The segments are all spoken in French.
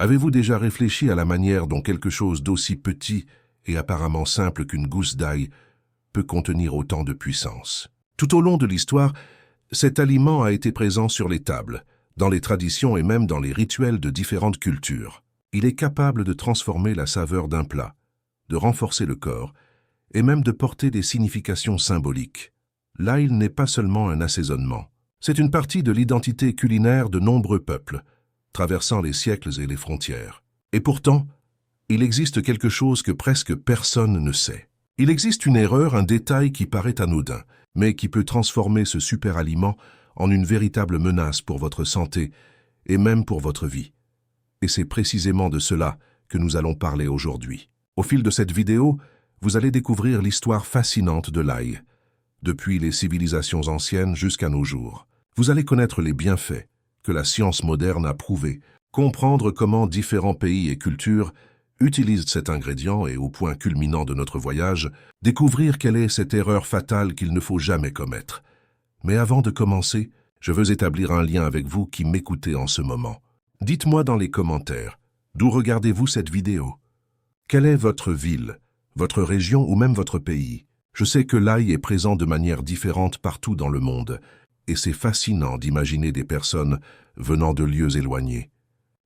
Avez-vous déjà réfléchi à la manière dont quelque chose d'aussi petit et apparemment simple qu'une gousse d'ail peut contenir autant de puissance? Tout au long de l'histoire, cet aliment a été présent sur les tables, dans les traditions et même dans les rituels de différentes cultures. Il est capable de transformer la saveur d'un plat, de renforcer le corps et même de porter des significations symboliques. L'ail n'est pas seulement un assaisonnement. C'est une partie de l'identité culinaire de nombreux peuples, traversant les siècles et les frontières. Et pourtant, il existe quelque chose que presque personne ne sait. Il existe une erreur, un détail qui paraît anodin, mais qui peut transformer ce super aliment en une véritable menace pour votre santé et même pour votre vie. Et c'est précisément de cela que nous allons parler aujourd'hui. Au fil de cette vidéo, vous allez découvrir l'histoire fascinante de l'ail, depuis les civilisations anciennes jusqu'à nos jours. Vous allez connaître les bienfaits que la science moderne a prouvés, comprendre comment différents pays et cultures utilisent cet ingrédient et, au point culminant de notre voyage, découvrir quelle est cette erreur fatale qu'il ne faut jamais commettre. Mais avant de commencer, je veux établir un lien avec vous qui m'écoutez en ce moment. Dites-moi dans les commentaires, d'où regardez-vous cette vidéo? Quelle est votre ville, votre région ou même votre pays? Je sais que l'ail est présent de manière différente partout dans le monde, et c'est fascinant d'imaginer des personnes venant de lieux éloignés,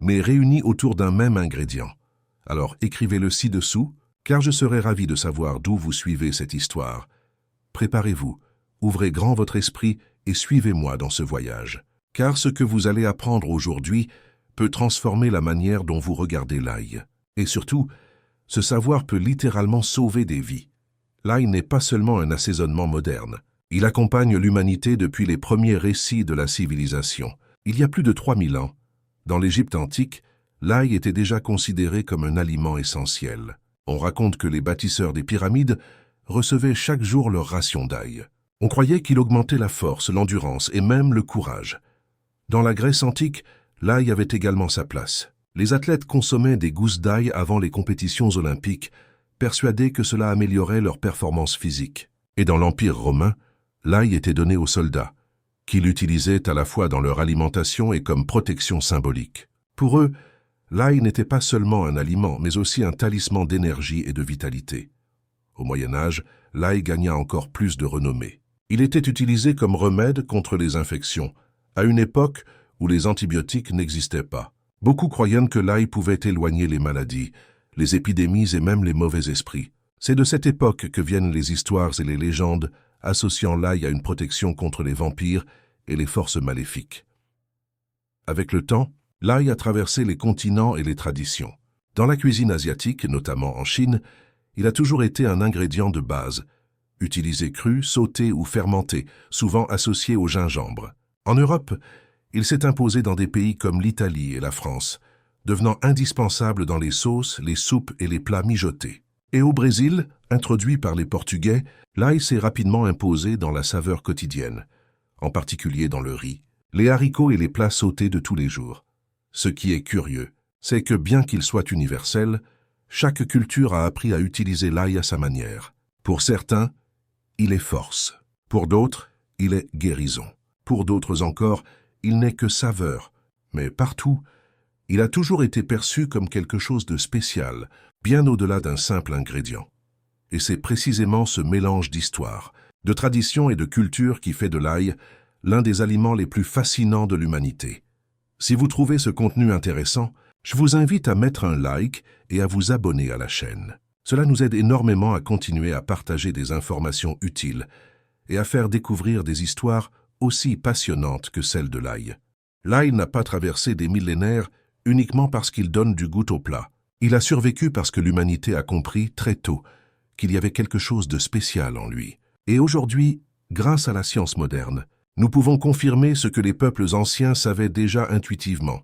mais réunies autour d'un même ingrédient. Alors écrivez-le ci-dessous, car je serai ravi de savoir d'où vous suivez cette histoire. Préparez-vous, ouvrez grand votre esprit et suivez-moi dans ce voyage, car ce que vous allez apprendre aujourd'hui peut transformer la manière dont vous regardez l'ail. Et surtout, ce savoir peut littéralement sauver des vies. L'ail n'est pas seulement un assaisonnement moderne. Il accompagne l'humanité depuis les premiers récits de la civilisation. Il y a plus de 3000 ans, dans l'Égypte antique, l'ail était déjà considéré comme un aliment essentiel. On raconte que les bâtisseurs des pyramides recevaient chaque jour leur ration d'ail. On croyait qu'il augmentait la force, l'endurance et même le courage. Dans la Grèce antique, l'ail avait également sa place. Les athlètes consommaient des gousses d'ail avant les compétitions olympiques, persuadés que cela améliorait leur performance physique. Et dans l'Empire romain, l'ail était donné aux soldats, qui l'utilisaient à la fois dans leur alimentation et comme protection symbolique. Pour eux, l'ail n'était pas seulement un aliment, mais aussi un talisman d'énergie et de vitalité. Au Moyen Âge, l'ail gagna encore plus de renommée. Il était utilisé comme remède contre les infections, à une époque où les antibiotiques n'existaient pas. Beaucoup croyaient que l'ail pouvait éloigner les maladies, les épidémies et même les mauvais esprits. C'est de cette époque que viennent les histoires et les légendes associant l'ail à une protection contre les vampires et les forces maléfiques. Avec le temps, l'ail a traversé les continents et les traditions. Dans la cuisine asiatique, notamment en Chine, il a toujours été un ingrédient de base, utilisé cru, sauté ou fermenté, souvent associé au gingembre. En Europe, il s'est imposé dans des pays comme l'Italie et la France, devenant indispensable dans les sauces, les soupes et les plats mijotés. Et au Brésil, introduit par les Portugais, l'ail s'est rapidement imposé dans la saveur quotidienne, en particulier dans le riz, les haricots et les plats sautés de tous les jours. Ce qui est curieux, c'est que bien qu'il soit universel, chaque culture a appris à utiliser l'ail à sa manière. Pour certains, il est force. Pour d'autres, il est guérison. Pour d'autres encore, il n'est que saveur. Mais partout, il a toujours été perçu comme quelque chose de spécial, bien au-delà d'un simple ingrédient. Et c'est précisément ce mélange d'histoire, de tradition et de culture qui fait de l'ail l'un des aliments les plus fascinants de l'humanité. Si vous trouvez ce contenu intéressant, je vous invite à mettre un like et à vous abonner à la chaîne. Cela nous aide énormément à continuer à partager des informations utiles et à faire découvrir des histoires aussi passionnantes que celles de l'ail. L'ail n'a pas traversé des millénaires uniquement parce qu'il donne du goût au plat. Il a survécu parce que l'humanité a compris très tôt qu'il y avait quelque chose de spécial en lui. Et aujourd'hui, grâce à la science moderne, nous pouvons confirmer ce que les peuples anciens savaient déjà intuitivement.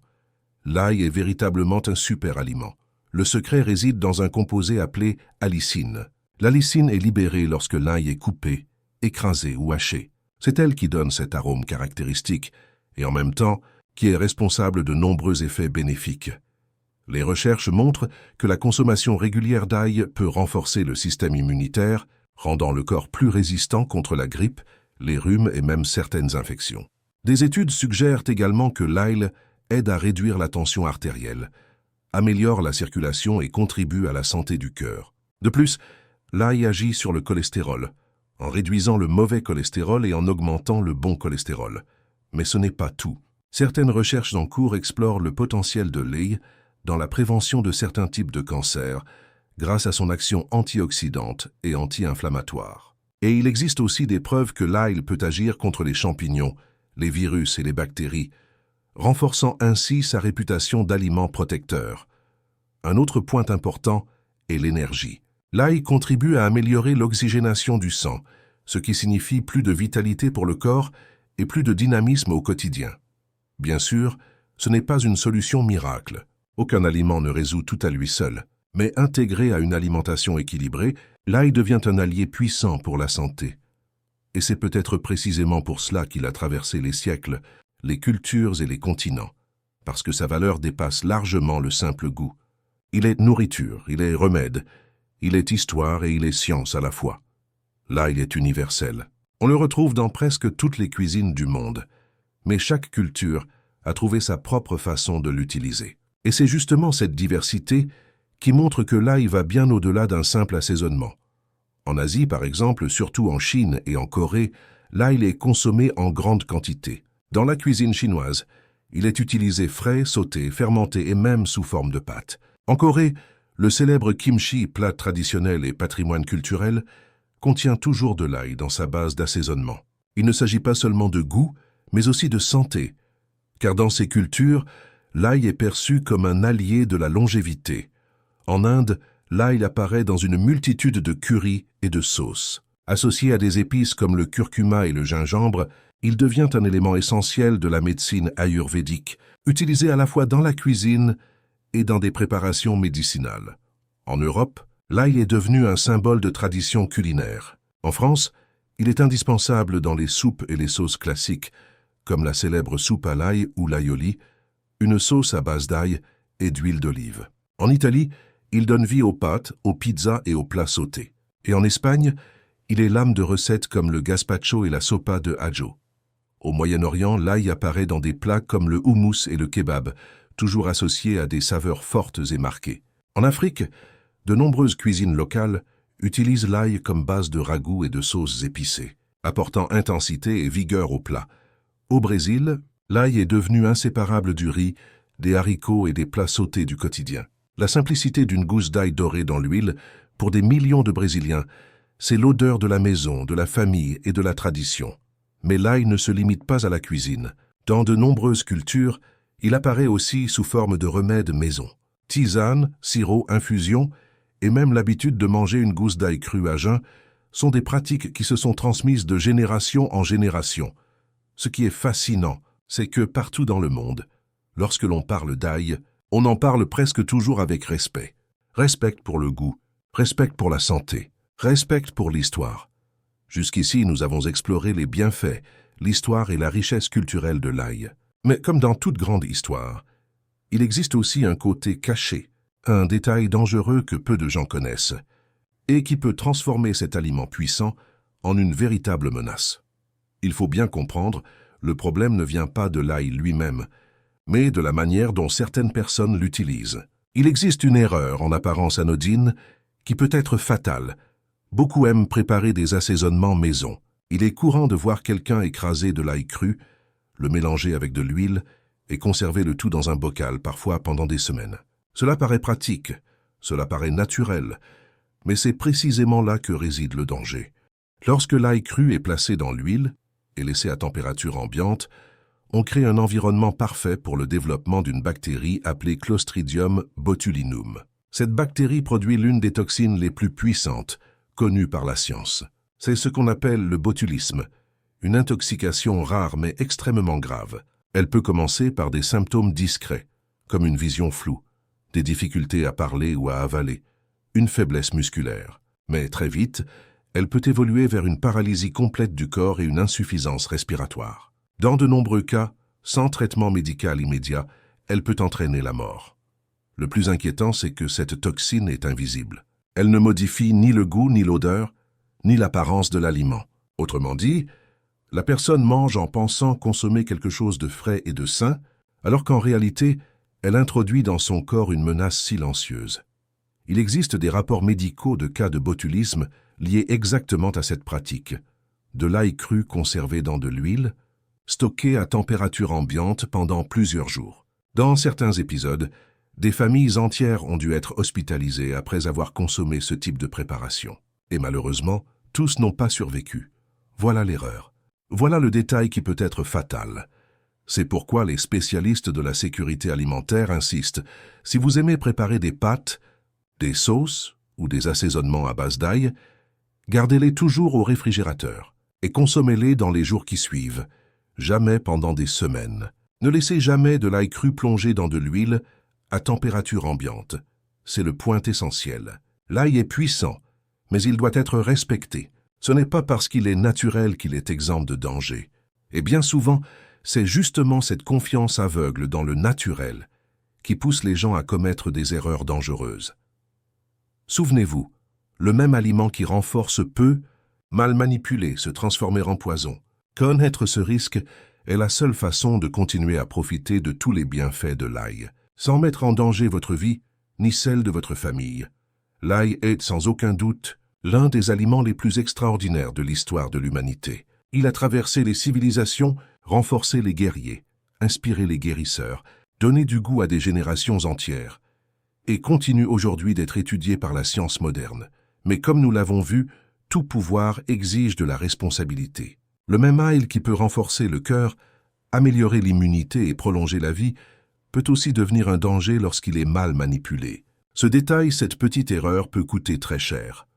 L'ail est véritablement un super aliment. Le secret réside dans un composé appelé allicine. L'allicine est libérée lorsque l'ail est coupé, écrasé ou haché. C'est elle qui donne cet arôme caractéristique et en même temps qui est responsable de nombreux effets bénéfiques. Les recherches montrent que la consommation régulière d'ail peut renforcer le système immunitaire, rendant le corps plus résistant contre la grippe, les rhumes et même certaines infections. Des études suggèrent également que l'ail aide à réduire la tension artérielle, améliore la circulation et contribue à la santé du cœur. De plus, l'ail agit sur le cholestérol, en réduisant le mauvais cholestérol et en augmentant le bon cholestérol. Mais ce n'est pas tout. Certaines recherches en cours explorent le potentiel de l'ail dans la prévention de certains types de cancers, grâce à son action antioxydante et anti-inflammatoire. Et il existe aussi des preuves que l'ail peut agir contre les champignons, les virus et les bactéries, renforçant ainsi sa réputation d'aliment protecteur. Un autre point important est l'énergie. L'ail contribue à améliorer l'oxygénation du sang, ce qui signifie plus de vitalité pour le corps et plus de dynamisme au quotidien. Bien sûr, ce n'est pas une solution miracle. Aucun aliment ne résout tout à lui seul. Mais intégré à une alimentation équilibrée, l'ail devient un allié puissant pour la santé. Et c'est peut-être précisément pour cela qu'il a traversé les siècles, les cultures et les continents, parce que sa valeur dépasse largement le simple goût. Il est nourriture, il est remède, il est histoire et il est science à la fois. L'ail est universel. On le retrouve dans presque toutes les cuisines du monde, mais chaque culture a trouvé sa propre façon de l'utiliser. Et c'est justement cette diversité qui montre que l'ail va bien au-delà d'un simple assaisonnement. En Asie, par exemple, surtout en Chine et en Corée, l'ail est consommé en grande quantité. Dans la cuisine chinoise, il est utilisé frais, sauté, fermenté et même sous forme de pâte. En Corée, le célèbre kimchi, plat traditionnel et patrimoine culturel, contient toujours de l'ail dans sa base d'assaisonnement. Il ne s'agit pas seulement de goût, mais aussi de santé, car dans ces cultures, l'ail est perçu comme un allié de la longévité. En Inde, l'ail apparaît dans une multitude de currys et de sauces. Associé à des épices comme le curcuma et le gingembre, il devient un élément essentiel de la médecine ayurvédique, utilisé à la fois dans la cuisine et dans des préparations médicinales. En Europe, l'ail est devenu un symbole de tradition culinaire. En France, il est indispensable dans les soupes et les sauces classiques, comme la célèbre soupe à l'ail ou l'aioli, une sauce à base d'ail et d'huile d'olive. En Italie, il donne vie aux pâtes, aux pizzas et aux plats sautés. Et en Espagne, il est l'âme de recettes comme le gazpacho et la sopa de ajo. Au Moyen-Orient, l'ail apparaît dans des plats comme le houmous et le kebab, toujours associés à des saveurs fortes et marquées. En Afrique, de nombreuses cuisines locales utilisent l'ail comme base de ragoûts et de sauces épicées, apportant intensité et vigueur au plat. Au Brésil, l'ail est devenu inséparable du riz, des haricots et des plats sautés du quotidien. La simplicité d'une gousse d'ail dorée dans l'huile, pour des millions de Brésiliens, c'est l'odeur de la maison, de la famille et de la tradition. Mais l'ail ne se limite pas à la cuisine. Dans de nombreuses cultures, il apparaît aussi sous forme de remède maison. Tisane, sirop, infusion et même l'habitude de manger une gousse d'ail crue à jeun sont des pratiques qui se sont transmises de génération en génération. Ce qui est fascinant, c'est que partout dans le monde, lorsque l'on parle d'ail, on en parle presque toujours avec respect. Respect pour le goût, respect pour la santé, respect pour l'histoire. Jusqu'ici, nous avons exploré les bienfaits, l'histoire et la richesse culturelle de l'ail. Mais comme dans toute grande histoire, il existe aussi un côté caché, un détail dangereux que peu de gens connaissent, et qui peut transformer cet aliment puissant en une véritable menace. Il faut bien comprendre, le problème ne vient pas de l'ail lui-même, mais de la manière dont certaines personnes l'utilisent. Il existe une erreur en apparence anodine qui peut être fatale. Beaucoup aiment préparer des assaisonnements maison. Il est courant de voir quelqu'un écraser de l'ail cru, le mélanger avec de l'huile et conserver le tout dans un bocal, parfois pendant des semaines. Cela paraît pratique, cela paraît naturel, mais c'est précisément là que réside le danger. Lorsque l'ail cru est placé dans l'huile et laissé à température ambiante, on crée un environnement parfait pour le développement d'une bactérie appelée Clostridium botulinum. Cette bactérie produit l'une des toxines les plus puissantes, connues par la science. C'est ce qu'on appelle le botulisme, une intoxication rare mais extrêmement grave. Elle peut commencer par des symptômes discrets, comme une vision floue, des difficultés à parler ou à avaler, une faiblesse musculaire. Mais très vite, elle peut évoluer vers une paralysie complète du corps et une insuffisance respiratoire. Dans de nombreux cas, sans traitement médical immédiat, elle peut entraîner la mort. Le plus inquiétant, c'est que cette toxine est invisible. Elle ne modifie ni le goût, ni l'odeur, ni l'apparence de l'aliment. Autrement dit, la personne mange en pensant consommer quelque chose de frais et de sain, alors qu'en réalité, Elle introduit dans son corps une menace silencieuse. Il existe des rapports médicaux de cas de botulisme liés exactement à cette pratique. De l'ail cru conservé dans de l'huile, stocké à température ambiante pendant plusieurs jours. Dans certains épisodes, des familles entières ont dû être hospitalisées après avoir consommé ce type de préparation. Et malheureusement, tous n'ont pas survécu. Voilà l'erreur. Voilà le détail qui peut être fatal. C'est pourquoi les spécialistes de la sécurité alimentaire insistent. Si vous aimez préparer des pâtes, des sauces ou des assaisonnements à base d'ail, gardez-les toujours au réfrigérateur et consommez-les dans les jours qui suivent, jamais pendant des semaines. Ne laissez jamais de l'ail cru plongé dans de l'huile à température ambiante. C'est le point essentiel. L'ail est puissant, mais il doit être respecté. Ce n'est pas parce qu'il est naturel qu'il est exempt de danger. Et bien souvent, c'est justement cette confiance aveugle dans le naturel qui pousse les gens à commettre des erreurs dangereuses. Souvenez-vous, le même aliment qui renforce peut, mal manipulé, se transformer en poison. Connaître ce risque est la seule façon de continuer à profiter de tous les bienfaits de l'ail, sans mettre en danger votre vie ni celle de votre famille. L'ail est sans aucun doute l'un des aliments les plus extraordinaires de l'histoire de l'humanité. Il a traversé les civilisations, renforcé les guerriers, inspiré les guérisseurs, donné du goût à des générations entières, et continue aujourd'hui d'être étudié par la science moderne. Mais comme nous l'avons vu, tout pouvoir exige de la responsabilité. Le même ail qui peut renforcer le cœur, améliorer l'immunité et prolonger la vie, peut aussi devenir un danger lorsqu'il est mal manipulé. Ce détail, cette petite erreur, peut coûter très cher.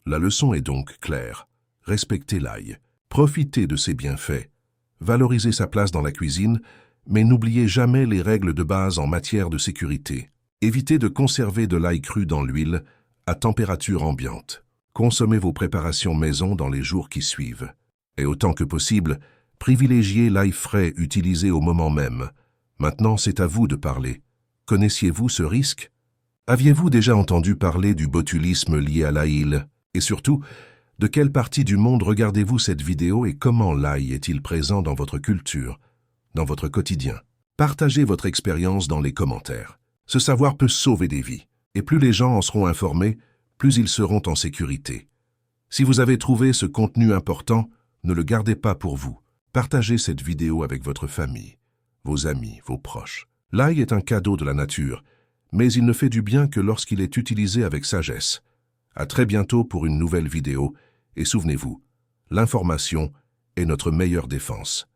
La leçon est donc claire. Respectez l'ail. Profitez de ses bienfaits. Valorisez sa place dans la cuisine, mais n'oubliez jamais les règles de base en matière de sécurité. Évitez de conserver de l'ail cru dans l'huile à température ambiante. Consommez vos préparations maison dans les jours qui suivent. Et autant que possible, privilégiez l'ail frais utilisé au moment même. Maintenant, c'est à vous de parler. Connaissiez-vous ce risque? Aviez-vous déjà entendu parler du botulisme lié à l'ail? Et surtout, de quelle partie du monde regardez-vous cette vidéo et comment l'ail est-il présent dans votre culture, dans votre quotidien? Partagez votre expérience dans les commentaires. Ce savoir peut sauver des vies. Et plus les gens en seront informés, plus ils seront en sécurité. Si vous avez trouvé ce contenu important, ne le gardez pas pour vous. Partagez cette vidéo avec votre famille, vos amis, vos proches. L'ail est un cadeau de la nature, mais il ne fait du bien que lorsqu'il est utilisé avec sagesse. À très bientôt pour une nouvelle vidéo, et souvenez-vous, l'information est notre meilleure défense.